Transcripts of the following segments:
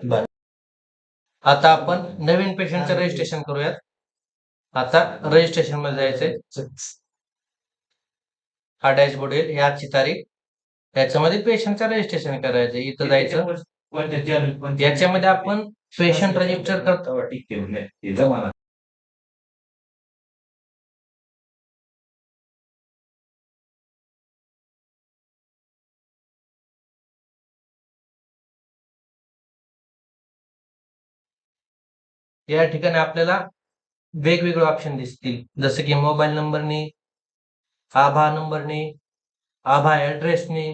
बर, आता आपण नवीन पेशंटचं रजिस्ट्रेशन करूयात. आता रजिस्ट्रेशन मध्ये जायचंय. हा डॅशबोर्ड येईल, याची तारीख, याच्यामध्ये पेशंटचं रजिस्ट्रेशन करायचं. इथं जायचं, याच्यामध्ये आपण पेशंट रजिस्टर करतो. या ठिकाणी आपल्याला वेगवेगळे ऑप्शन दिसतील, जसं की मोबाईल नंबरने, आभा नंबरने, आभा ऍड्रेसने,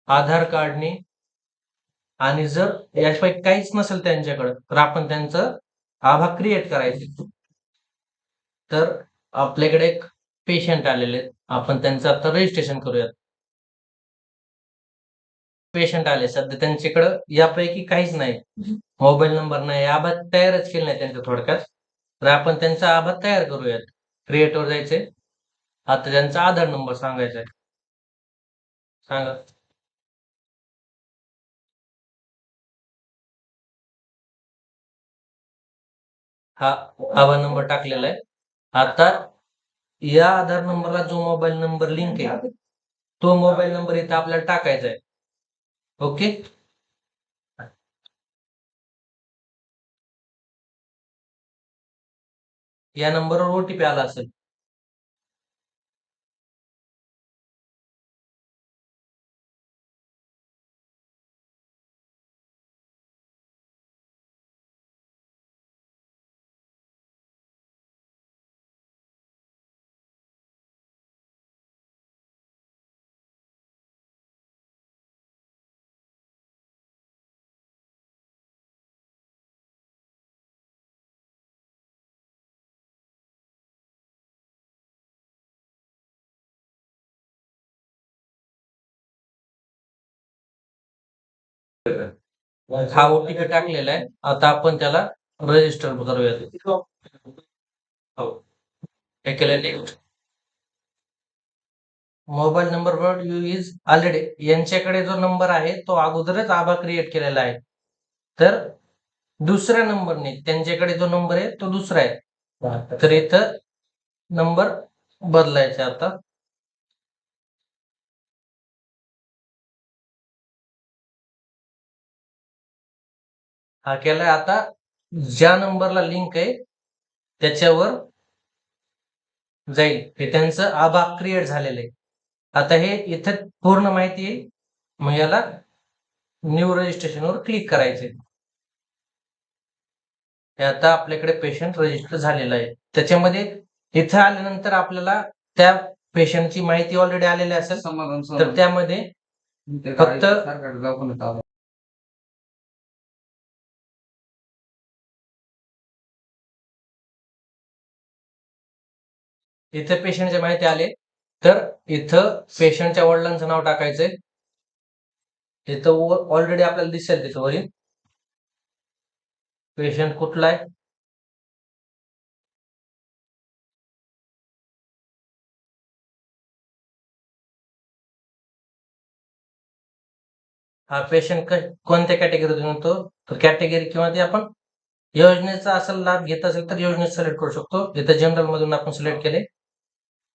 आधार कार्डने, आणि जर याशिवाय काहीच नसेल त्यांच्याकडे तर आपण त्यांचं आभा क्रिएट करायचं. तर आपल्याकडे एक पेशंट आलेले आहेत, आपण त्यांचं आता रजिस्ट्रेशन करूयात. पेशंट आले, सध्या त्यांच्याकडे यापैकी काहीच नाही, मोबाईल नंबर नाही, आभा तयारच केलं नाही त्यांचं थोडक्यात. तर आपण त्यांचा आभा तयार करूयात. क्रिएटवर जायचंय. आता त्यांचा आधार नंबर सांगायचा आहे. सांगा. हा आभा नंबर टाकलेला आहे. आता या आधार नंबरला जो मोबाईल नंबर लिंक आहे तो मोबाईल नंबर इथे आपल्याला टाकायचा आहे. ओके. या नंबरवर ओटीपी आला असेल. हा ओटीपी टाकलेला आहे. आता आपण त्याला रजिस्टर करूयात. हो, हे केलं. Next. Mobile number is already, यांच्याकडे जो नंबर आहे तो अगोदरच आभा क्रिएट केलेला आहे. तर दुसऱ्या नंबरने, त्यांच्याकडे जो नंबर आहे तो दुसरा आहे, तर इथं नंबर बदलायचा. आता हा केलाय. आता ज्या नंबरला लिंक आहे त्याच्यावर जाईल, हे त्यांचं आभा क्रिएट झालेलं आहे. आता हे इथे पूर्ण माहिती आहे, मग याला न्यू रजिस्ट्रेशनवर क्लिक करायचे. हे आता आपल्याकडे पेशंट रजिस्टर झालेला आहे. त्याच्यामध्ये इथं आल्यानंतर आपल्याला त्या पेशंटची माहिती ऑलरेडी आलेली असेल, तर त्यामध्ये फक्त इथे पेशंटची माहिती आली, तर इथं पेशंटच्या वडिलांचं नाव टाकायचंय. इथं ऑलरेडी आपल्याला दिसेल त्याच्यावरील पेशंट कुठला आहे. हा पेशंट कोणत्या कॅटेगरीतून येतो, तर कॅटेगरी किंवा ते आपण योजनेचा असेल, लाभ घेत असेल तर योजनेत सिलेक्ट करू शकतो. इथं जनरल मधून आपण सिलेक्ट केले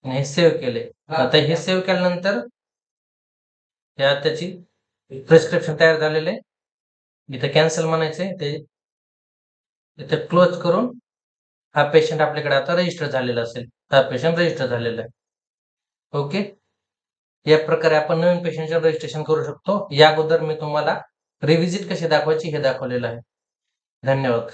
आणि हे सेव्ह केले. आता हे सेव्ह केल्यानंतर या त्याची प्रिस्क्रिप्शन तयार झालेले आहे. इथं कॅन्सल म्हणायचे, ते इथे क्लोज करून हा पेशंट आपल्याकडे आता रजिस्टर झालेला असेल. हा पेशंट रजिस्टर झालेला आहे. ओके. या प्रकारे आपण नवीन पेशंटचे रजिस्ट्रेशन करू शकतो. या अगोदर मी तुम्हाला रिव्हिजिट कशी दाखवायची हे दाखवलेलं आहे. धन्यवाद.